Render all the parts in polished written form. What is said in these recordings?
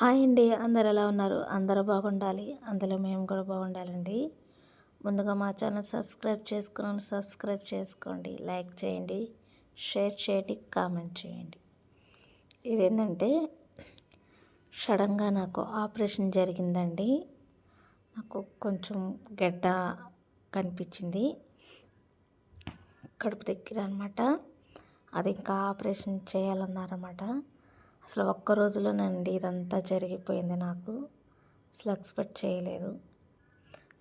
Hi అండి. అందరు ఎలా ఉన్నారు? అందరూ బాగుండాలి. అందులో మేము కూడా బాగుండాలండి. ముందుగా మా ఛానల్ సబ్స్క్రైబ్ చేసుకోండి. లైక్ చేయండి, షేర్ చేయండి, కామెంట్ చేయండి. ఇదేంటంటే సడన్గా నాకు ఆపరేషన్ జరిగిందండి. నాకు కొంచెం గడ్డ కనిపించింది కడుపు దగ్గర అనమాట. అది ఇంకా ఆపరేషన్ చేయాలన్నారన్నమాట. అసలు ఒక్క రోజులోనండి ఇదంతా జరిగిపోయింది నాకు. అసలు ఎక్స్పెక్ట్ చేయలేదు.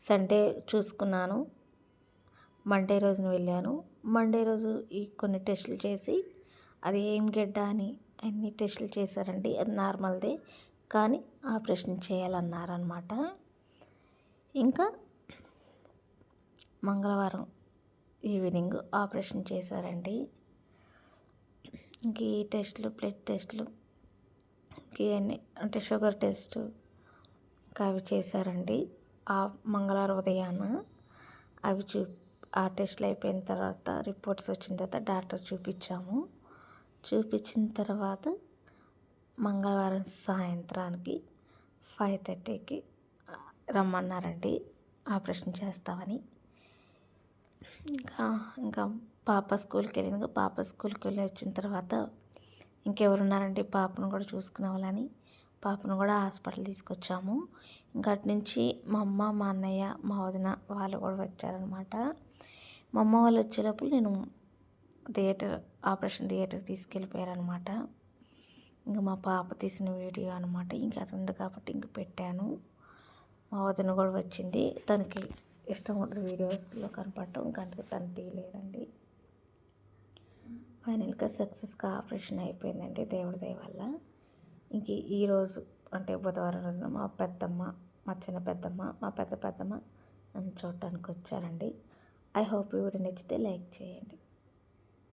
సండే చూసుకున్నాను, మండే రోజున వెళ్ళాను. మండే రోజు ఈ కొన్ని టెస్టులు చేసి అది ఏం గడ్డ అని అన్ని టెస్టులు చేశారండి. అది నార్మల్దే, కానీ ఆపరేషన్ చేయాలన్నారనమాట. ఇంకా మంగళవారం ఈవినింగ్ ఆపరేషన్ చేశారండి. ఇంక ఈ టెస్టులు, బ్లడ్ టెస్టులు, ఇవన్నీ అంటే షుగర్ టెస్ట్ ఇంకా అవి చేశారండి. ఆ మంగళవారం ఉదయాన అవి ఆ టెస్టులు అయిపోయిన తర్వాత రిపోర్ట్స్ వచ్చిన తర్వాత డాక్టర్ చూపించిన తర్వాత మంగళవారం సాయంత్రానికి 5:30కి రమ్మన్నారండి ఆపరేషన్ చేస్తామని. ఇంకా పాప స్కూల్కి వెళ్ళింది. పాప స్కూల్కి వెళ్ళి వచ్చిన తర్వాత ఇంకెవరున్నారండి పాపను కూడా చూసుకునే వాళ్ళని పాపను కూడా హాస్పిటల్ తీసుకొచ్చాము. ఇంకా అటు నుంచి మా అమ్మ, మా అన్నయ్య, మా వదిన వాళ్ళు కూడా వచ్చారనమాట. మా అమ్మ వాళ్ళు వచ్చేటప్పుడు నేను ఆపరేషన్ థియేటర్ తీసుకెళ్ళిపోయారనమాట. ఇంకా మా పాప తీసిన వీడియో అనమాట. ఇంకా అది ఉంది కాబట్టి ఇంక పెట్టాను. మా వదిన కూడా వచ్చింది. తనకి ఇష్టం ఉంటుంది వీడియోస్లో కనపడటం, ఇంకా అందుకే తను తీయలేదండి. ఫైనల్గా సక్సెస్గా ఆపరేషన్ అయిపోయిందండి దేవుడి దయ వల్ల. ఇంక ఈరోజు అంటే బుధవారం రోజున మా పెద్దమ్మ, మా చిన్న పెద్దమ్మ, మా పెద్దమ్మ నన్ను చూడటానికి వచ్చారండి. ఐ హోప్ ఈ వీడియో నచ్చితే లైక్ చేయండి.